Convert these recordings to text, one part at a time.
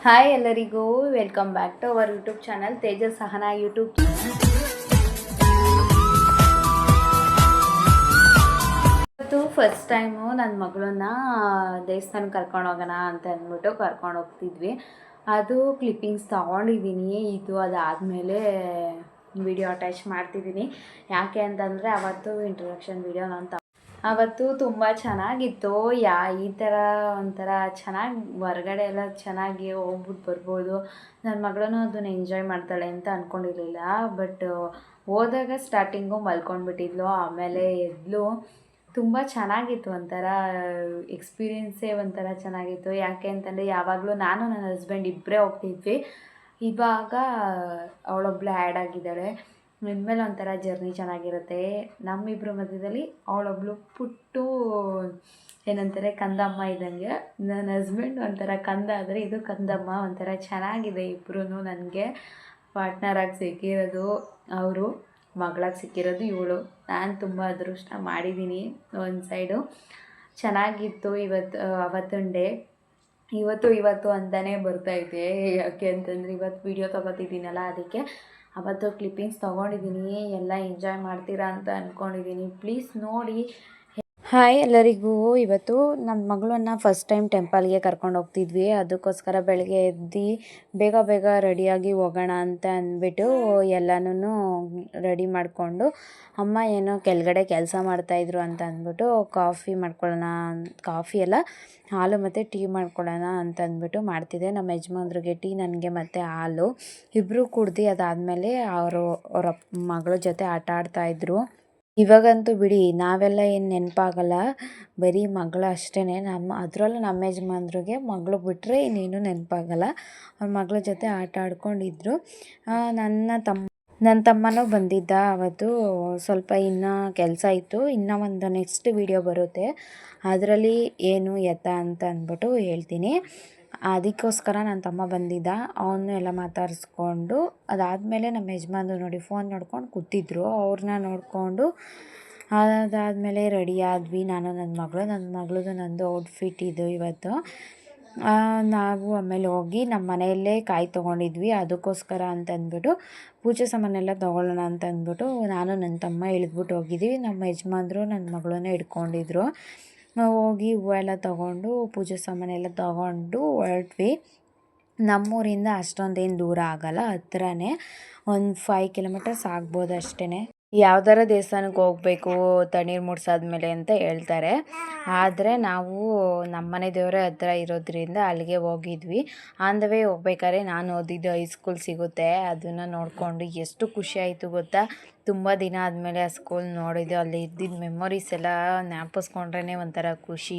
Hi ಎಲ್ಲರಿಗೂ welcome back to our YouTube channel Tejas Sahana YouTube. ಇವತ್ತು first time ನನ್ನ ಮಗಳನ್ನ ದೇವಸ್ಥಾನಕ್ಕೆ ಕರ್ಕೊಂಡು ಹೋಗೋಣ ಅಂತ ಅಂದ್ಬಿಟ್ಟು ಕರ್ಕೊಂಡು ಹೋಗ್ತಿದ್ವಿ. ಅದು ಕ್ಲಿಪ್ಪಿಂಗ್ಸ್ ತೊಗೊಂಡಿದ್ದೀನಿ. ಇದು ಅದಾದಮೇಲೆ ವಿಡಿಯೋ ಅಟ್ಯಾಚ್ ಮಾಡ್ತಿದ್ದೀನಿ. ಯಾಕೆ ಅಂತಂದರೆ ಅವತ್ತು ಇಂಟ್ರೊಡಕ್ಷನ್ ವಿಡಿಯೋ ನಾನು ಅವತ್ತು ತುಂಬ ಚೆನ್ನಾಗಿತ್ತು. ಈ ಥರ ಒಂಥರ ಚೆನ್ನಾಗಿ ಹೊರ್ಗಡೆ ಎಲ್ಲ ಚೆನ್ನಾಗಿ ಹೋಗ್ಬಿಟ್ಟು ಬರ್ಬೋದು. ನನ್ನ ಮಗಳೂ ಅದನ್ನು ಎಂಜಾಯ್ ಮಾಡ್ತಾಳೆ ಅಂತ ಅಂದ್ಕೊಂಡಿರಲಿಲ್ಲ. ಬಟ್ ಹೋದಾಗ ಸ್ಟಾರ್ಟಿಂಗು ಮಲ್ಕೊಂಡ್ಬಿಟ್ಟಿದ್ಲು, ಆಮೇಲೆ ಎದ್ಲು. ತುಂಬ ಚೆನ್ನಾಗಿತ್ತು, ಒಂಥರ ಎಕ್ಸ್ಪೀರಿಯೆನ್ಸೇ ಒಂಥರ ಚೆನ್ನಾಗಿತ್ತು. ಯಾಕೆ ಅಂತಂದರೆ ಯಾವಾಗಲೂ ನಾನು ನನ್ನ ಹಸ್ಬೆಂಡ್ ಇಬ್ಬರೇ ಹೋಗ್ತಿದ್ವಿ. ಇವಾಗ ಅವಳೊಬ್ಬಳು ಆ್ಯಡ್ ಆಗಿದ್ದಾಳೆ. ಇನ್ಮೇಲೆ ಒಂಥರ ಜರ್ನಿ ಚೆನ್ನಾಗಿರುತ್ತೆ. ನಮ್ಮಿಬ್ಬರ ಮಧ್ಯದಲ್ಲಿ ಅವಳೊಬ್ಳು ಪುಟ್ಟು ಏನಂತಾರೆ ಕಂದಮ್ಮ ಇದ್ದಂಗೆ. ನನ್ನ ಹಸ್ಬೆಂಡ್ ಒಂಥರ ಕಂದ ಆದರೆ ಇದು ಕಂದಮ್ಮ. ಒಂಥರ ಚೆನ್ನಾಗಿದೆ. ಇಬ್ಬರೂ ನನಗೆ ಪಾರ್ಟ್ನರಾಗಿ ಸಿಕ್ಕಿರೋದು ಅವರು, ಮಗಳಾಗಿ ಸಿಕ್ಕಿರೋದು ಇವಳು. ನಾನು ತುಂಬ ಅದೃಷ್ಟ ಮಾಡಿದ್ದೀನಿ. ಒಂದು ಸೈಡು ಚೆನ್ನಾಗಿತ್ತು. ಅವತ್ತಿನ ಡೇ ಇವತ್ತು ಅಂತಲೇ ಬರ್ತೈತೆ. ಯಾಕೆ ಅಂತಂದರೆ ಇವತ್ತು ವೀಡಿಯೋ ತೊಗೋತಿದ್ದೀನಲ್ಲ, ಅದಕ್ಕೆ ಅವತ್ತು ಕ್ಲಿಪ್ಪಿಂಗ್ಸ್ ತೊಗೊಂಡಿದ್ದೀನಿ. ಎಲ್ಲ ಎಂಜಾಯ್ ಮಾಡ್ತೀರಾ ಅಂತ ಅಂದ್ಕೊಂಡಿದ್ದೀನಿ. ಪ್ಲೀಸ್ ನೋಡಿ. ಹಾಯ್ ಎಲ್ಲರಿಗೂ. ಇವತ್ತು ನಮ್ಮ ಮಗಳನ್ನ ಫಸ್ಟ್ ಟೈಮ್ ಟೆಂಪಲ್ಗೆ ಕರ್ಕೊಂಡು ಹೋಗ್ತಿದ್ವಿ. ಅದಕ್ಕೋಸ್ಕರ ಬೆಳಗ್ಗೆ ಎದ್ದು ಬೇಗ ರೆಡಿಯಾಗಿ ಹೋಗೋಣ ಅಂತ ಅಂದ್ಬಿಟ್ಟು ಎಲ್ಲನೂ ರೆಡಿ ಮಾಡಿಕೊಂಡು, ಅಮ್ಮ ಏನೋ ಕೆಳಗಡೆ ಕೆಲಸ ಮಾಡ್ತಾಯಿದ್ರು ಅಂತ ಅಂದ್ಬಿಟ್ಟು ಕಾಫಿ ಎಲ್ಲ ಹಾಲು ಮತ್ತು ಟೀ ಮಾಡ್ಕೊಳ್ಳೋಣ ಅಂತ ಅಂದ್ಬಿಟ್ಟು ಮಾಡ್ತಿದ್ದೆ. ನಮ್ಮ ಯಜಮಾನ್ರಿಗೆ ಟೀ, ನನಗೆ ಮತ್ತು ಹಾಲು ಇಬ್ಬರು ಕುಡ್ದು ಅದಾದಮೇಲೆ ಅವರ ಮಗಳ ಜೊತೆ ಆಟ ಆಡ್ತಾಯಿದ್ರು. ಇವಾಗಂತೂ ಬಿಡಿ, ನಾವೆಲ್ಲ ಏನು ನೆನಪಾಗಲ್ಲ, ಬರೀ ಮಗಳು ಅಷ್ಟೇ. ಅದರಲ್ಲೂ ನಮ್ಮ ಯಜಮಾನ್ರಿಗೆ ಮಗಳು ಬಿಟ್ಟರೆ ಇನ್ನೇನು ನೆನಪಾಗಲ್ಲ. ಅವ್ರ ಮಗಳ ಜೊತೆ ಆಟ ಆಡ್ಕೊಂಡಿದ್ರು. ನನ್ನ ತಮ್ಮನೂ ಬಂದಿದ್ದ ಅವತ್ತು. ಸ್ವಲ್ಪ ಇನ್ನೂ ಕೆಲಸ ಇತ್ತು. ಇನ್ನೂ ಒಂದು ನೆಕ್ಸ್ಟ್ ವಿಡಿಯೋ ಬರುತ್ತೆ, ಅದರಲ್ಲಿ ಏನು ಎತ್ತ ಅಂತ ಅಂದ್ಬಿಟ್ಟು ಹೇಳ್ತೀನಿ. ಅದಕ್ಕೋಸ್ಕರ ನನ್ನ ತಮ್ಮ ಬಂದಿದ್ದ. ಅವನು ಎಲ್ಲ ಮಾತಾಡಿಸ್ಕೊಂಡು ಅದಾದಮೇಲೆ ನಮ್ಮ ಯಜಮಾನ್ರು ನೋಡಿ ಫೋನ್ ನೋಡ್ಕೊಂಡು ಕೂತಿದ್ರು. ಅವ್ರನ್ನ ನೋಡಿಕೊಂಡು ಅದಾದಮೇಲೆ ರೆಡಿ ಆದ್ವಿ. ನಾನು ನನ್ನ ಮಗಳದು ನಂದು ಔಟ್ಫಿಟ್ ಇದು ಇವತ್ತು. ನಾವು ಆಮೇಲೆ ಹೋಗಿ ನಮ್ಮ ಮನೆಯಲ್ಲೇ ಕಾಯಿ ತೊಗೊಂಡಿದ್ವಿ. ಅದಕ್ಕೋಸ್ಕರ ಅಂತಂದ್ಬಿಟ್ಟು ಪೂಜೆ ಸಾಮಾನೆಲ್ಲ ತೊಗೊಳ್ಳೋಣ ಅಂತ ಅಂದ್ಬಿಟ್ಟು ನಾನು ನನ್ನ ತಮ್ಮ ಇಳಿದ್ಬಿಟ್ಟು ಹೋಗಿದ್ದೀವಿ. ನಮ್ಮ ಯಜಮಾನ್ರು ನನ್ನ ಮಗಳನ್ನೇ ಹಿಡ್ಕೊಂಡಿದ್ರು. ಹೋಗಿ ಹೂವು ಎಲ್ಲ ತೊಗೊಂಡು ಪೂಜೆ ಸಾಮಾನೆಲ್ಲ ತೊಗೊಂಡು ಹೊರಟ್ವಿ. ನಮ್ಮೂರಿಂದ ಅಷ್ಟೊಂದೇನು ದೂರ ಆಗೋಲ್ಲ, ಹತ್ರನೇ. ಒಂದು 5 ಕಿಲೋಮೀಟರ್ಸ್ ಆಗ್ಬೋದು ಅಷ್ಟೇ. ಯಾವ್ದಾರ ದೇವಸ್ಥಾನಕ್ಕೆ ಹೋಗಬೇಕು ತಣ್ಣೀರು ಮುಡ್ಸಾದ್ಮೇಲೆ ಅಂತ ಹೇಳ್ತಾರೆ. ಆದರೆ ನಾವು ನಮ್ಮ ಮನೆ ದೇವರೇ ಹತ್ರ ಇರೋದ್ರಿಂದ ಅಲ್ಲಿಗೆ ಹೋಗಿದ್ವಿ. ಆನ್ ದ ವೇ ಹೋಗ್ಬೇಕಾದ್ರೆ ನಾನು ಓದಿದ್ದು ಹೈಸ್ಕೂಲ್ ಸಿಗುತ್ತೆ, ಅದನ್ನು ನೋಡಿಕೊಂಡು ಎಷ್ಟು ಖುಷಿ ಆಯಿತು ಗೊತ್ತಾ. ತುಂಬ ದಿನ ಆದಮೇಲೆ ಆ ಸ್ಕೂಲ್ ನೋಡಿದ್ದು, ಅಲ್ಲಿ ಇದ್ದಿದ್ದ ಮೆಮೊರೀಸ್ ಎಲ್ಲ ಜ್ಞಾಪಿಸ್ಕೊಂಡ್ರೇ ಒಂಥರ ಖುಷಿ.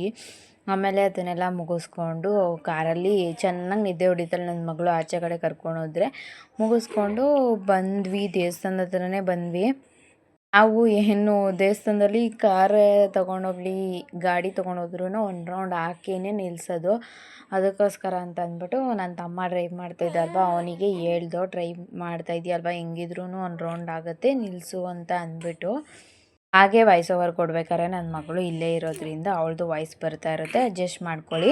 ಆಮೇಲೆ ಅದನ್ನೆಲ್ಲ ಮುಗಿಸ್ಕೊಂಡು ಕಾರಲ್ಲಿ ಚೆನ್ನಾಗಿ ನಿದ್ದೆ ಹೊಡಿತಾಳೆ ನನ್ನ ಮಗಳು. ಆಚೆ ಕಡೆ ಕರ್ಕೊಂಡೋದ್ರೆ ಮುಗಿಸ್ಕೊಂಡು ಬಂದ್ವಿ. ದೇವಸ್ಥಾನದ ಹತ್ರನೇ ಬಂದ್ವಿ. ನಾವು ಏನು ದೇವಸ್ಥಾನದಲ್ಲಿ ಕಾರ್ ತೊಗೊಂಡೋಗ್ಲಿ ಗಾಡಿ ತೊಗೊಂಡೋದ್ರೂ ಒಂದು ರೌಂಡ್ ಹಾಕಿನೇ ನಿಲ್ಲಿಸೋದು. ಅದಕ್ಕೋಸ್ಕರ ಅಂತ ಅಂದ್ಬಿಟ್ಟು ನನ್ನ ತಮ್ಮ ಡ್ರೈವ್ ಮಾಡ್ತಾಯಿದ್ದಲ್ವ, ಅವನಿಗೆ ಹೇಳ್ದೋ ಡ್ರೈವ್ ಮಾಡ್ತಾಯಿದ್ದೀಯಲ್ವ, ಹೆಂಗಿದ್ರೂ ಒಂದು ರೌಂಡ್ ಆಗುತ್ತೆ ನಿಲ್ಲಿಸು ಅಂತ ಅಂದ್ಬಿಟ್ಟು. ಹಾಗೆ ವಾಯ್ಸ್ ಓವರ್ ಕೊಡ್ಬೇಕಾದ್ರೆ ನನ್ನ ಮಗಳು ಇಲ್ಲೇ ಇರೋದ್ರಿಂದ ಅವಳದು ವಾಯ್ಸ್ ಬರ್ತಾ ಇರುತ್ತೆ, ಅಡ್ಜಸ್ಟ್ ಮಾಡ್ಕೊಳ್ಳಿ.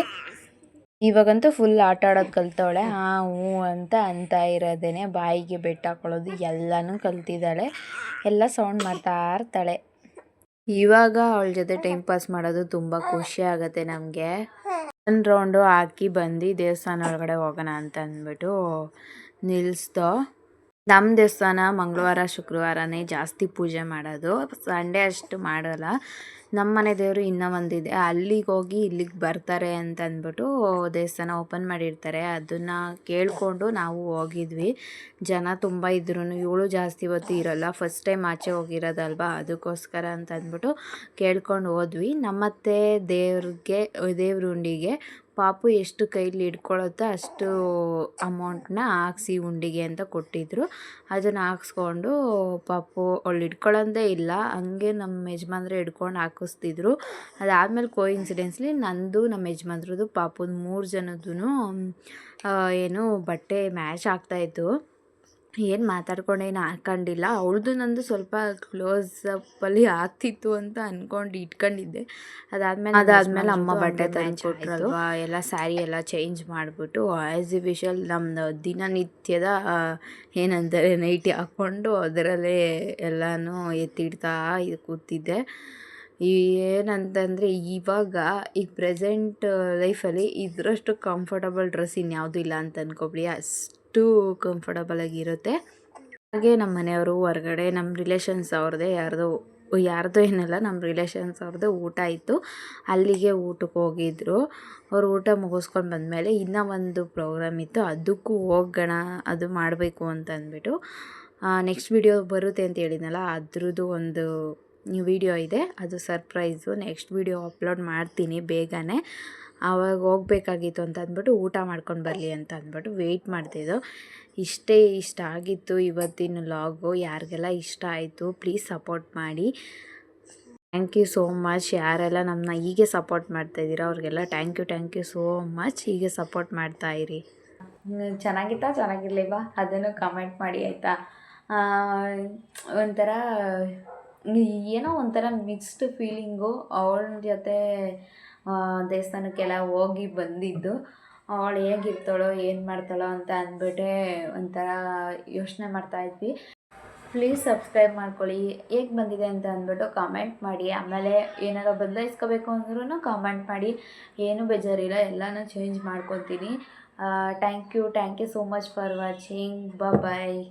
ಇವಾಗಂತೂ ಫುಲ್ ಆಟ ಆಡೋದು ಕಲ್ತವಳೆ. ಹ್ಞೂ ಅಂತ ಇರೋದೇನೆ, ಬಾಯಿಗೆ ಬೆಟ್ಟು ಹಾಕೊಳ್ಳೋದು ಎಲ್ಲನೂ ಕಲ್ತಿದ್ದಾಳೆ. ಎಲ್ಲ ಸೌಂಡ್ ಮಾಡ್ತಾ ಇರ್ತಾಳೆ. ಇವಾಗ ಅವಳ ಜೊತೆ ಟೈಮ್ ಪಾಸ್ ಮಾಡೋದು ತುಂಬ ಖುಷಿ ಆಗುತ್ತೆ ನಮಗೆ. ಒಂದು ರೌಂಡು ಹಾಕಿ ಬಂದು ದೇವಸ್ಥಾನ ಒಳಗಡೆ ಹೋಗೋಣ ಅಂತ ಅಂದ್ಬಿಟ್ಟು ನಿಲ್ಲಿಸ್ದೋ. ನಮ್ಮ ದೇವಸ್ಥಾನ ಮಂಗಳವಾರ ಶುಕ್ರವಾರನೇ ಜಾಸ್ತಿ ಪೂಜೆ ಮಾಡೋದು, ಸಂಡೇ ಅಷ್ಟು ಮಾಡೋಲ್ಲ. ನಮ್ಮ ಮನೆ ದೇವರು ಇನ್ನೂ ಒಂದಿದೆ, ಅಲ್ಲಿಗೆ ಹೋಗಿ ಇಲ್ಲಿಗೆ ಬರ್ತಾರೆ ಅಂತ ಅಂದ್ಬಿಟ್ಟು ದೇವಸ್ಥಾನ ಓಪನ್ ಮಾಡಿರ್ತಾರೆ. ಅದನ್ನು ಕೇಳಿಕೊಂಡು ನಾವು ಹೋಗಿದ್ವಿ. ಜನ ತುಂಬ ಇದ್ರೂ ಇವಳು ಜಾಸ್ತಿ ಹೊತ್ತು ಇರೋಲ್ಲ, ಫಸ್ಟ್ ಟೈಮ್ ಆಚೆ ಹೋಗಿರೋದಲ್ವ, ಅದಕ್ಕೋಸ್ಕರ ಅಂತ ಅಂದ್ಬಿಟ್ಟು ಕೇಳ್ಕೊಂಡು ಹೋದ್ವಿ. ನಮ್ಮತ್ತೆ ದೇವ್ರ ಉಂಡಿಗೆ ಪಾಪು ಎಷ್ಟು ಕೈಲಿ ಹಿಡ್ಕೊಳುತ್ತೋ ಅಷ್ಟು ಅಮೌಂಟನ್ನ ಹಾಕ್ಸಿ ಉಂಡಿಗೆ ಅಂತ ಕೊಟ್ಟಿದ್ದರು. ಅದನ್ನು ಹಾಕ್ಸ್ಕೊಂಡು ಪಾಪು ಅವಳು ಹಿಡ್ಕೊಳ್ಳೋದೇ ಇಲ್ಲ, ಹಂಗೆ ನಮ್ಮ ಯಜಮಾನ್ರೆ ಹಿಡ್ಕೊಂಡು ಹಾಕಿಸ್ತಿದ್ರು. ಅದಾದಮೇಲೆ ಕೋಇನ್ಸಿಡೆನ್ಸ್ಲಿ ನಂದು ನಮ್ಮ ಯಜಮಾನ್ರದ್ದು ಪಾಪುದು 3 ಜನದ್ದು ಏನು ಬಟ್ಟೆ ಮ್ಯಾಚ್ ಆಗ್ತಾಯಿತ್ತು. ಏನು ಮಾತಾಡ್ಕೊಂಡೇನು ಹಾಕೊಂಡಿಲ್ಲ. ಅವಳದು ನಂದು ಸ್ವಲ್ಪ ಕ್ಲೋಸಪ್ಪಲ್ಲಿ ಆಗ್ತಿತ್ತು ಅಂತ ಅಂದ್ಕೊಂಡು ಇಟ್ಕೊಂಡಿದ್ದೆ. ಅದಾದಮೇಲೆ ಅಮ್ಮ ಬಟ್ಟೆ ತಂದು ಕೊಟ್ರಲ್ವಾ, ಎಲ್ಲ ಸ್ಯಾರಿ ಎಲ್ಲ ಚೇಂಜ್ ಮಾಡಿಬಿಟ್ಟು ಆ್ಯಸ್ ಯೂಶುವಲ್ ನಮ್ಮದು ದಿನನಿತ್ಯದ ಏನಂತಾರೆ ನೈಟಿ ಹಾಕ್ಕೊಂಡು ಅದರಲ್ಲೇ ಎಲ್ಲನೂ ಎತ್ತಿಡ್ತಾ ಕೂತಿದ್ದೆ. ಏನಂತಂದರೆ ಈಗ ಪ್ರೆಸೆಂಟ್ ಲೈಫಲ್ಲಿ ಇದರಷ್ಟು ಕಂಫರ್ಟಬಲ್ ಡ್ರೆಸ್ ಇನ್ಯಾವುದೂ ಇಲ್ಲ ಅಂತ ಅಂದ್ಕೊಬಿಡಿ, ಅಷ್ಟು ಕಂಫರ್ಟಬಲಾಗಿರುತ್ತೆ. ಹಾಗೆ ನಮ್ಮ ಮನೆಯವರು ಹೊರಗಡೆ ನಮ್ಮ ರಿಲೇಷನ್ಸ್ ಅವ್ರದ್ದೇ ಯಾರ್ದೋ ಏನಲ್ಲ, ನಮ್ಮ ರಿಲೇಷನ್ಸ್ ಅವ್ರದ್ದು ಊಟ ಇತ್ತು, ಅಲ್ಲಿಗೆ ಊಟಕ್ಕೆ ಹೋಗಿದ್ರು. ಅವ್ರು ಊಟ ಮುಗಿಸ್ಕೊಂಡು ಬಂದಮೇಲೆ ಇನ್ನೂ ಒಂದು ಪ್ರೋಗ್ರಾಮ್ ಇತ್ತು, ಅದಕ್ಕೂ ಹೋಗೋಣ, ಅದು ಮಾಡಬೇಕು ಅಂತ ಅಂದ್ಬಿಟ್ಟು ನೆಕ್ಸ್ಟ್ ವಿಡಿಯೋ ಬರುತ್ತೆ ಅಂತ ಹೇಳಿದ್ನಲ್ಲ, ಅದ್ರದ್ದು ಒಂದು ವಿಡಿಯೋ ಇದೆ, ಅದು ಸರ್ಪ್ರೈಸು. ನೆಕ್ಸ್ಟ್ ವಿಡಿಯೋ ಅಪ್ಲೋಡ್ ಮಾಡ್ತೀನಿ ಬೇಗನೆ. ಆವಾಗ ಹೋಗ್ಬೇಕಾಗಿತ್ತು ಅಂತ ಅಂದ್ಬಿಟ್ಟು ಊಟ ಮಾಡ್ಕೊಂಡು ಬರಲಿ ಅಂತ ಅಂದ್ಬಿಟ್ಟು ವೆಯ್ಟ್ ಮಾಡ್ತಿದ್ದೋ. ಇಷ್ಟ ಆಗಿತ್ತು ಇವತ್ತಿನ ವ್ಲಾಗು. ಯಾರಿಗೆಲ್ಲ ಇಷ್ಟ ಆಯಿತು ಪ್ಲೀಸ್ ಸಪೋರ್ಟ್ ಮಾಡಿ. Thank you so much. ಯಾರೆಲ್ಲ ನಮ್ಮನ್ನ ಹೀಗೆ ಸಪೋರ್ಟ್ ಮಾಡ್ತಾಯಿದ್ದೀರಾ ಅವ್ರಿಗೆಲ್ಲ ಥ್ಯಾಂಕ್ ಯು ಸೋ ಮಚ್. ಹೀಗೆ ಸಪೋರ್ಟ್ ಮಾಡ್ತಾಯಿರಿ. ಚೆನ್ನಾಗಿತ್ತಾ ಚೆನ್ನಾಗಿರ್ಲಿಲ್ವಾ ಅದನ್ನು ಕಮೆಂಟ್ ಮಾಡಿ ಆಯಿತಾ. ಒಂಥರ ಏನೋ ಒಂಥರ ಮಿಕ್ಸ್ಡ್ ಫೀಲಿಂಗು. ಅವಳ ಜೊತೆ ದೇವಸ್ಥಾನಕ್ಕೆಲ್ಲ ಹೋಗಿ ಬಂದಿದ್ದು, ಅವಳು ಹೇಗಿರ್ತಾಳೋ ಏನು ಮಾಡ್ತಾಳೋ ಅಂತ ಅಂದ್ಬಿಟ್ಟೆ ಒಂಥರ ಯೋಚನೆ ಮಾಡ್ತಾಯಿದ್ವಿ. ಪ್ಲೀಸ್ ಸಬ್ಸ್ಕ್ರೈಬ್ ಮಾಡ್ಕೊಳ್ಳಿ, ಹೇಗೆ ಬಂದಿದೆ ಅಂತ ಅಂದ್ಬಿಟ್ಟು ಕಾಮೆಂಟ್ ಮಾಡಿ. ಆಮೇಲೆ ಏನಾರ ಬದಲಾಯಿಸ್ಕೋಬೇಕು ಅಂದ್ರೂ ಕಾಮೆಂಟ್ ಮಾಡಿ, ಏನೂ ಬೇಜಾರಿಲ್ಲ, ಎಲ್ಲನೂ ಚೇಂಜ್ ಮಾಡ್ಕೊತೀನಿ. Thank you so much for watching. Bye.